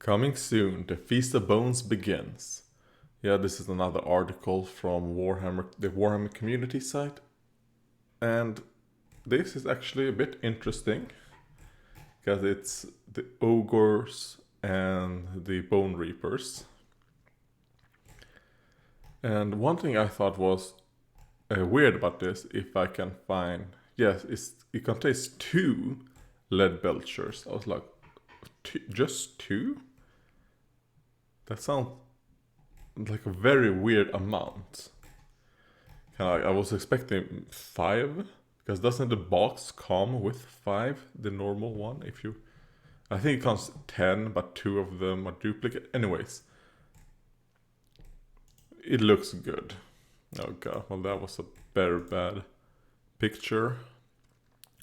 Coming soon, the Feast of Bones begins. Yeah, this is another article from the Warhammer community site. And this is actually a bit interesting because it's the ogres and the bone reapers. And one thing I thought was weird about this, if I can find, yes, it contains 2 lead belchers. I was like, just 2? That sounds like a very weird amount. I was expecting 5, because doesn't the box come with 5, the normal one? I think it comes 10, but 2 of them are duplicate. Anyways, it looks good. Oh god, well that was a very bad picture.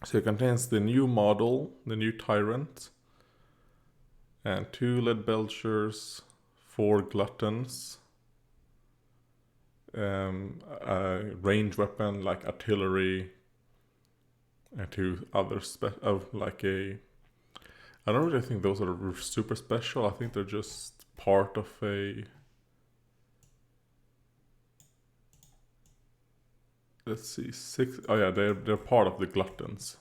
So it contains the new model, the new Tyrant, and 2 lead belchers, 4 gluttons, a range weapon like artillery, and 2 other I don't really think those are super special. I think they're just part of a. Let's see, 6. Oh yeah, they're part of the gluttons.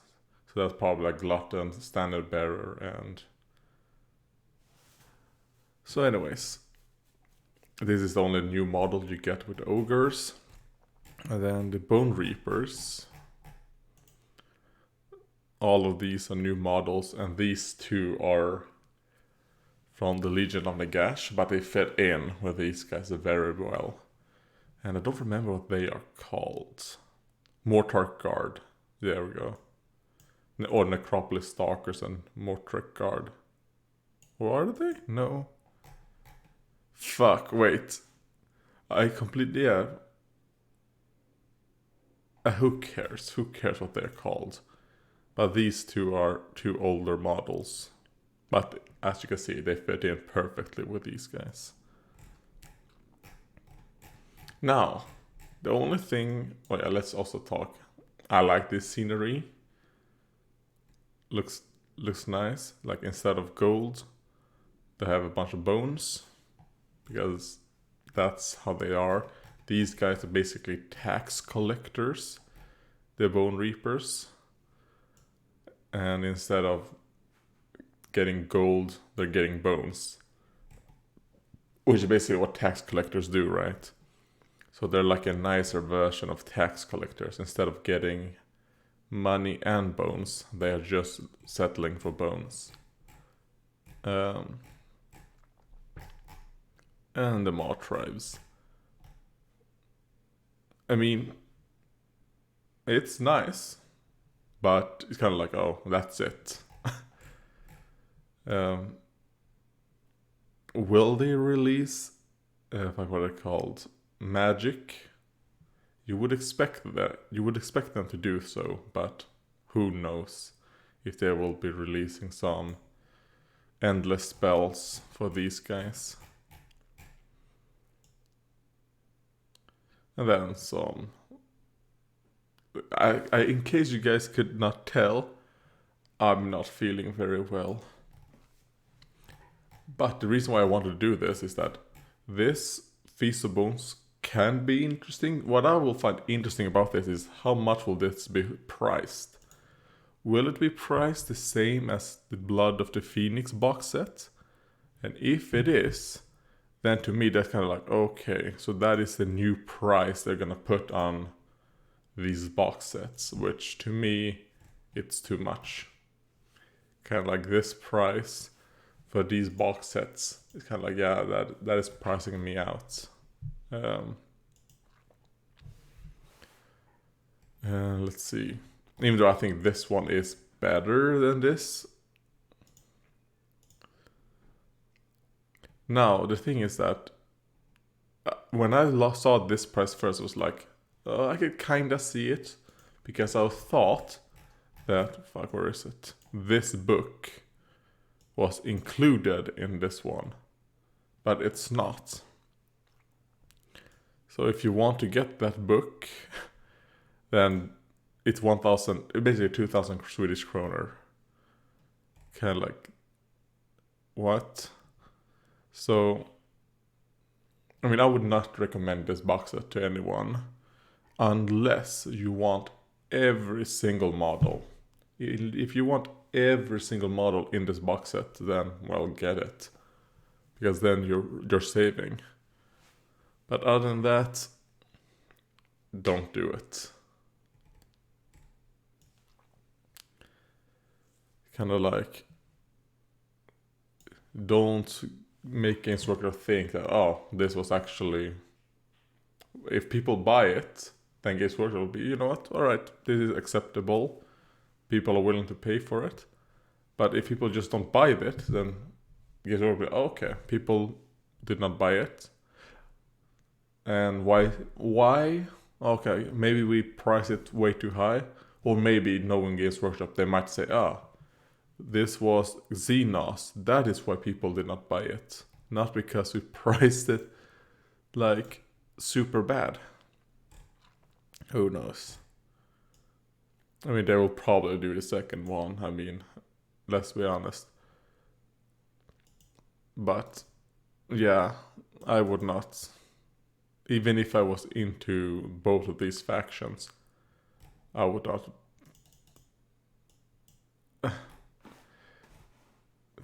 So that's probably like glutton, standard bearer, and. So, anyways, this is the only new model you get with ogres. And then the bone reapers. All of these are new models, and these 2 are from the Legion of Nagash, but they fit in with these guys very well. And I don't remember what they are called. Mortarch Guard. There we go. Or Necropolis Stalkers and Mortarch Guard. Or are they? No. Fuck, wait. I completely, yeah. Who cares? Who cares what they're called? But these 2 are 2 older models. But as you can see, they fit in perfectly with these guys. Now, the only thing. Oh yeah, let's also talk. I like this scenery. Looks nice. Like instead of gold, they have a bunch of bones, because that's how they are. These guys are basically tax collectors, the bone reapers. And instead of getting gold, they're getting bones, which is basically what tax collectors do, right? So they're like a nicer version of tax collectors. Instead of getting money and bones, they are just settling for bones. And the Maw tribes. I mean, it's nice, but it's kind of like, oh, that's it. Will they release, what are they called? Magic? You would expect that. You would expect them to do so, but who knows if they will be releasing some endless spells for these guys. And then some. In case you guys could not tell, I'm not feeling very well. But the reason why I want to do this is that this Feast of Bones can be interesting. What I will find interesting about this is how much will this be priced? Will it be priced the same as the Blood of the Phoenix box set? And if it is, then to me that's kind of like, okay, so that is the new price they're gonna put on these box sets, which to me, it's too much. Kind of like this price for these box sets. It's kind of like, yeah, that is pricing me out. Let's see. Even though I think this one is better than this. Now, the thing is that when I saw this price first, I was like, I could kind of see it. Because I thought that, fuck, where is it? This book was included in this one. But it's not. So if you want to get that book, then it's 1,000, basically 2,000 Swedish kroner. Kind of like, what? So, I mean, I would not recommend this box set to anyone unless you want every single model. If you want every single model in this box set, then well, get it, because then you're saving. But other than that, don't do it. Kind of like, don't make Games Workshop think that, oh, this was actually, if people buy it, then Games Workshop will be, you know what, alright, this is acceptable, people are willing to pay for it. But if people just don't buy it, then Games Workshop will be, oh, okay, people did not buy it. And why? Okay, maybe we price it way too high. Or maybe knowing Games Workshop, they might say, this was Xenos, that is why people did not buy it. Not because we priced it like super bad. Who knows? I mean, they will probably do the second one, I mean, let's be honest. But, yeah, I would not. Even if I was into both of these factions, I would not.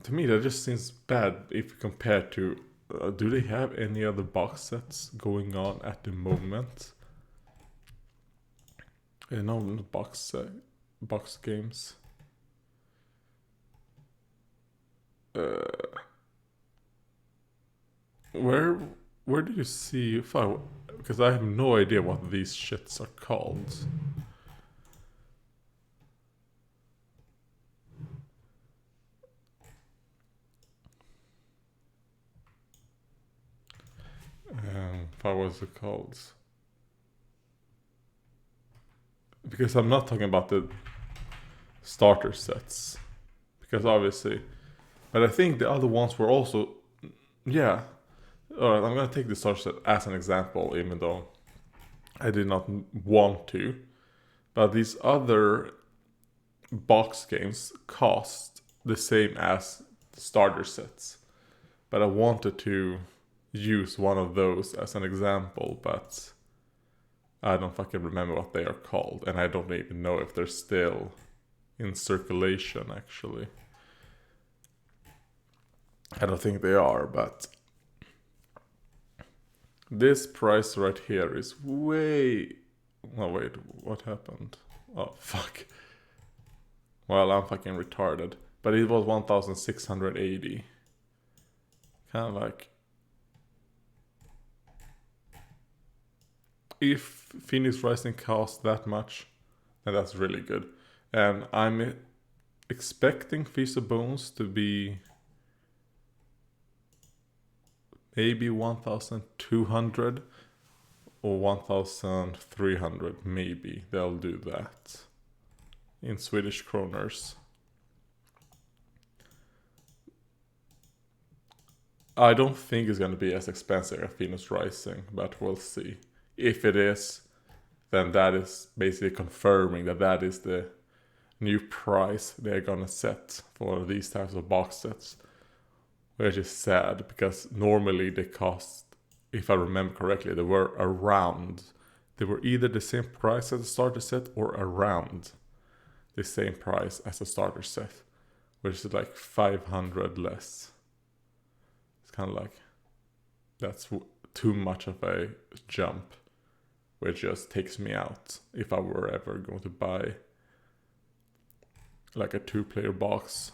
To me, that just seems bad if compared to. Do they have any other box sets going on at the moment? No, not box games. Where do you see? Because I have no idea what these shits are called. What was it called? Because I'm not talking about the starter sets. Because obviously. But I think the other ones were also. Yeah. Alright, I'm gonna take the starter set as an example, even though I did not want to. But these other box games cost the same as starter sets. But I wanted to use one of those as an example, but I don't fucking remember what they are called, and I don't even know if they're still in circulation, actually. I don't think they are, but this price right here is way... Oh wait, what happened? Oh fuck. Well, I'm fucking retarded. But it was 1,680. Kind of like... If Phoenix Rising costs that much, then that's really good. And I'm expecting Feast of Bones to be maybe 1,200 or 1,300, maybe they'll do that in Swedish kroners. I don't think it's going to be as expensive as Phoenix Rising, but we'll see. If it is, then that is basically confirming that that is the new price they're gonna set for these types of box sets. Which is sad, because normally they cost, if I remember correctly, they were either the same price as a starter set or around the same price as a starter set, which is like 500 less. It's kind of like, that's too much of a jump, which just takes me out if I were ever going to buy like a 2-player box